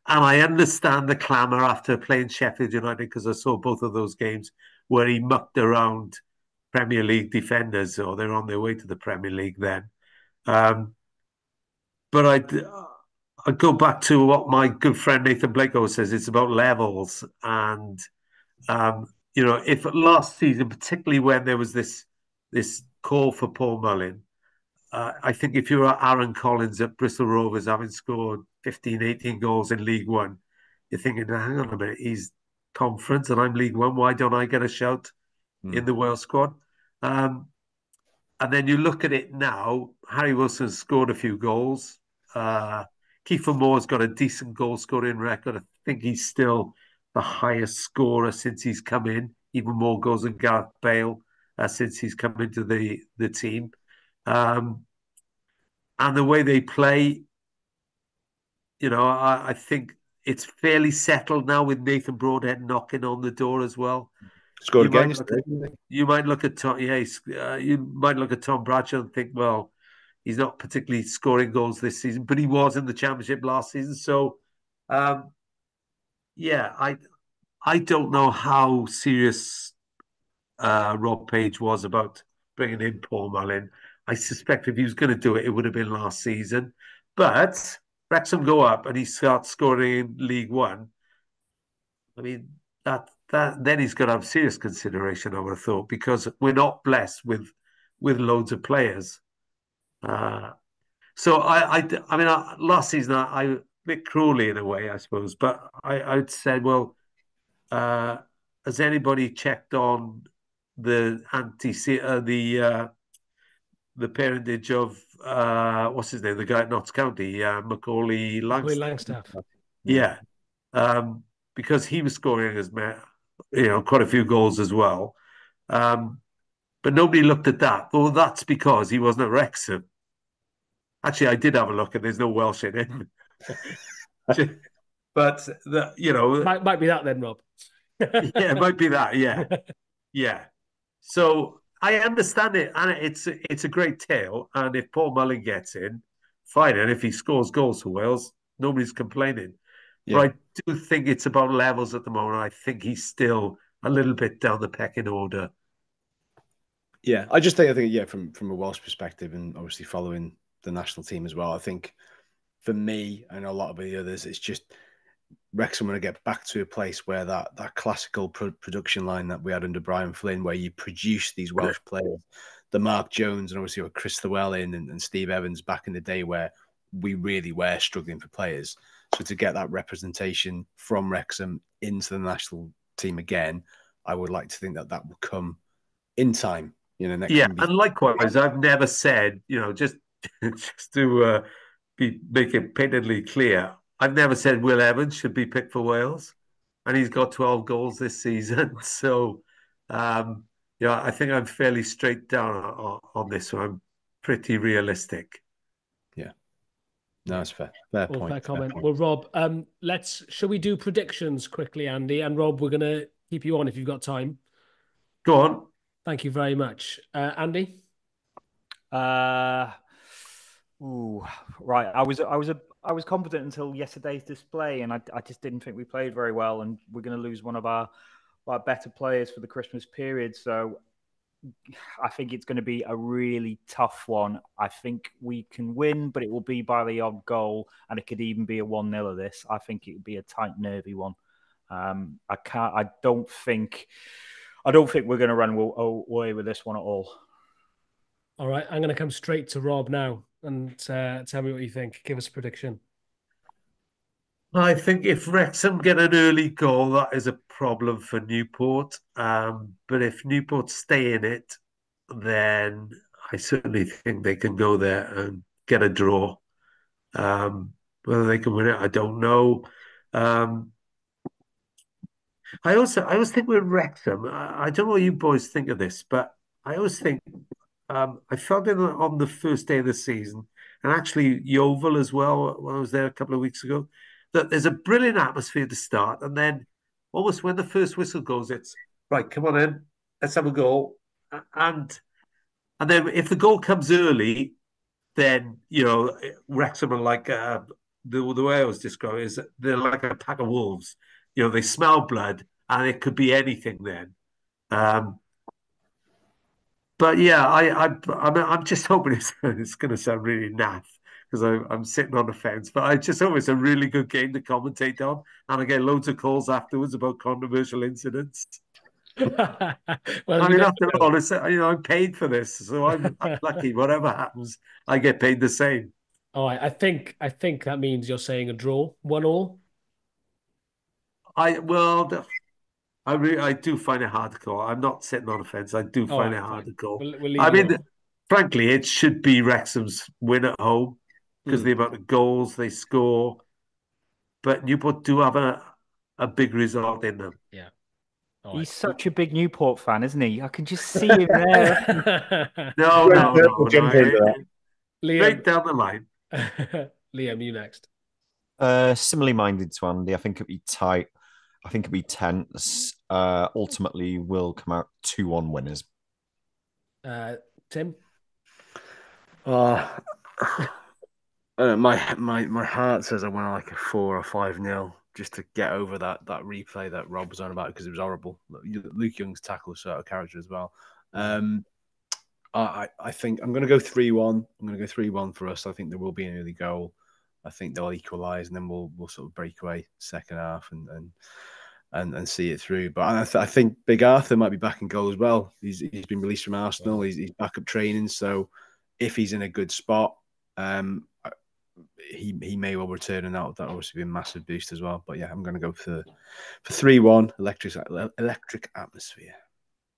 I understand the clamour after playing Sheffield United, because I saw both of those games where he mucked around Premier League defenders, or they're on their way to the Premier League then. But I go back to what my good friend Nathan Blake always says: it's about levels. And if last season, particularly when there was this call for Paul Mullin, I think if you're Aaron Collins at Bristol Rovers, having scored 15, 18 goals in League One, you're thinking, hang on a minute, he's Conference and I'm League One. Why don't I get a shout in the Wales squad? And then you look at it now, Harry Wilson's scored a few goals. Kiefer Moore's got a decent goal scoring record. I think he's still the highest scorer since he's come in, even more goals than Gareth Bale since he's come into the team. And the way they play, I think it's fairly settled now, with Nathan Broadhead knocking on the door as well. Scored again. You might look at Tom. You might look at Tom Bradshaw and think, well, he's not particularly scoring goals this season, but he was in the Championship last season. So, I don't know how serious Rob Page was about bringing in Paul Mullin. I suspect if he was going to do it, it would have been last season. But Wrexham go up and he starts scoring in League One. I mean, that then he's got to have serious consideration, I would have thought, because we're not blessed with loads of players. So I mean, last season I a bit cruelly in a way, I suppose, but I'd said, well, has anybody checked on the the parentage of what's his name, the guy at Notts County, Macaulay Langstaff? Yeah, because he was scoring quite a few goals as well. But nobody looked at that. Well, that's because he wasn't at Wrexham. Actually, I did have a look, and there's no Welsh in him. But might be that then, Rob. Yeah, it might be that. Yeah, yeah. So I understand it, and it's a great tale. And if Paul Mullin gets in, fine. And if he scores goals for Wales, nobody's complaining. Yeah. But I do think it's about levels at the moment. I think he's still a little bit down the pecking order. Yeah, I think from a Welsh perspective, and obviously following the national team as well, I think for me and a lot of the others, it's just Wrexham want to get back to a place where that classical production line that we had under Brian Flynn, where you produce these Welsh players, the Mark Jones and obviously Chris Llewellyn and Steve Evans back in the day, where we really were struggling for players. So to get that representation from Wrexham into the national team again, I would like to think that will come in time. Next Yeah, time. and likewise, I've never said, just to make it painfully clear, I've never said Will Evans should be picked for Wales, and he's got 12 goals this season. So, I think I'm fairly straight down on this one. I'm pretty realistic. Yeah. No, that's fair. Fair Well, point. fair comment. Well, Rob, shall we do predictions quickly, Andy? And Rob, we're gonna keep you on if you've got time. Go on. Thank you very much, Andy. Right. I was confident until yesterday's display, and I just didn't think we played very well, and we're going to lose one of our better players for the Christmas period. So I think it's going to be a really tough one. I think we can win, but it will be by the odd goal, and it could even be a 1-0 of this. I think it would be a tight, nervy one. I don't think we're going to run away with this one at all. All right, I'm going to come straight to Rob now and tell me what you think. Give us a prediction. I think if Wrexham get an early goal, that is a problem for Newport. But if Newport stay in it, then I certainly think they can go there and get a draw. Whether they can win it, I don't know. I always think with Wrexham, I don't know what you boys think of this, but I always think I felt it on the first day of the season, and actually Yeovil as well when I was there a couple of weeks ago, that there's a brilliant atmosphere to start, and then almost when the first whistle goes, it's right, come on in, let's have a goal, and then if the goal comes early, then Wrexham are like the way I was describing is they're like a pack of wolves. They smell blood, and it could be anything then. But yeah, I'm just hoping it's going to sound really naff because I'm sitting on the fence. But I just hope it's a really good game to commentate on, and I get loads of calls afterwards about controversial incidents. Well, I mean, after all, I'm paid for this, so I'm lucky. Whatever happens, I get paid the same. All right, I think that means you're saying a draw, 1-1. I do find it hard to call. I'm not sitting on the fence. I do All find right, it hard fine. to call. We'll leave I you mean, on. frankly, it should be Wrexham's win at home because the amount of goals they score. But Newport do have a big result in them. Yeah. He's such a big Newport fan, isn't he? I can just see him there. No. Liam, Straight down the line. Liam, you next. Similarly minded to Andy. I think it'd be tight. I think it'd be tense. Ultimately, we'll come out 2-1 winners. Tim? My heart says I want like a 4 or 5-0 just to get over that replay that Rob was on about because it was horrible. Luke Young's tackle was sort of character as well. I think I'm going to go 3-1. I'm going to go 3-1 for us. I think there will be an early goal. I think they'll equalise and then we'll sort of break away second half and see it through. But I think Big Arthur might be back in goal as well. He's been released from Arsenal. He's back up training. So if he's in a good spot, he may well return, and that obviously be a massive boost as well. But yeah, I'm going to go for 3-1 electric atmosphere.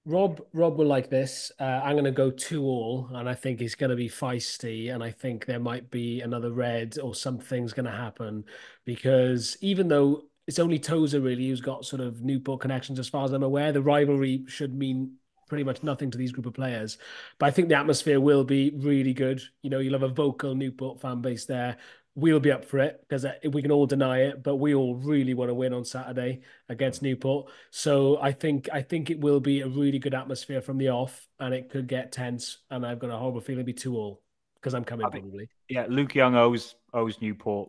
Rob will like this. I'm going to go 2-2, and I think it's going to be feisty, and I think there might be another red or something's going to happen because even though it's only Tozer really who's got sort of Newport connections, as far as I'm aware, the rivalry should mean pretty much nothing to these group of players. But I think the atmosphere will be really good. You'll have a vocal Newport fan base there. We'll be up for it because we can all deny it, but we all really want to win on Saturday against Newport. So I think it will be a really good atmosphere from the off, and it could get tense. And I've got a horrible feeling it'll be 2-2 because I'm coming probably. Yeah, Luke Young owes Newport.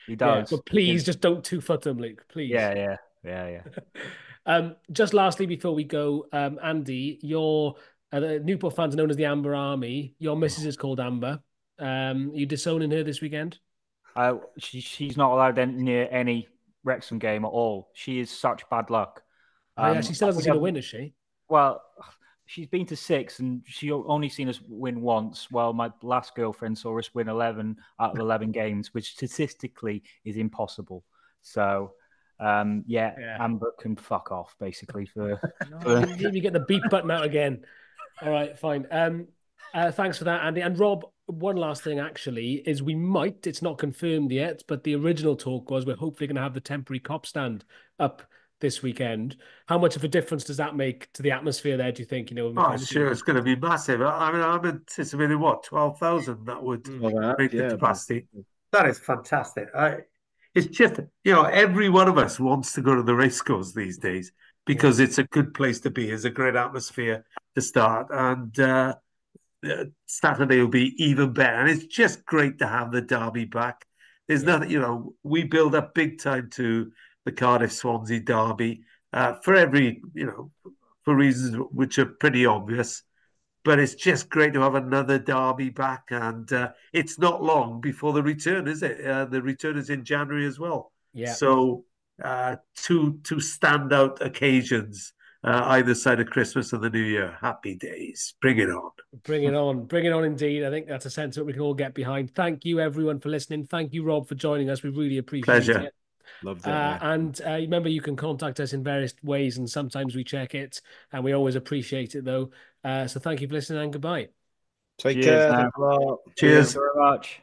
He does. Yeah, but please just don't 2-foot him, Luke. Please. Yeah. Just lastly, before we go, Andy, your the Newport fans are known as the Amber Army. Your missus is called Amber. You disowning her this weekend? She's not allowed near any Wrexham game at all. She is such bad luck. She still hasn't seen a win, has she? Well, she's been to 6 and she only seen us win once. While my last girlfriend saw us win 11 out of 11 games, which statistically is impossible. So, Amber can fuck off basically for. You get the beep button out again. All right, fine. Thanks for that, Andy. And Rob, one last thing actually is it's not confirmed yet, but the original talk was we're hopefully going to have the temporary cop stand up this weekend. How much of a difference does that make to the atmosphere there, do you think? Sure, it's going to be massive. I mean, I'm anticipating 12,000 that would make the capacity. That is fantastic. It's just, every one of us wants to go to the racecourse these days because it's a good place to be. It's a great atmosphere to start. And Saturday will be even better. And it's just great to have the derby back. There's nothing, we build up big time to the Cardiff-Swansea derby for reasons which are pretty obvious. But it's just great to have another derby back. And it's not long before the return, is it? The return is in January as well. Yeah. So two standout occasions either side of Christmas and the New Year. Happy days. Bring it on. Bring it on. Bring it on indeed. I think that's a sentiment we can all get behind. Thank you, everyone, for listening. Thank you, Rob, for joining us. We really appreciate it. Loved it. And remember, you can contact us in various ways, and sometimes we check it, and we always appreciate it, though. So thank you for listening, and goodbye. Take care. Cheers very much.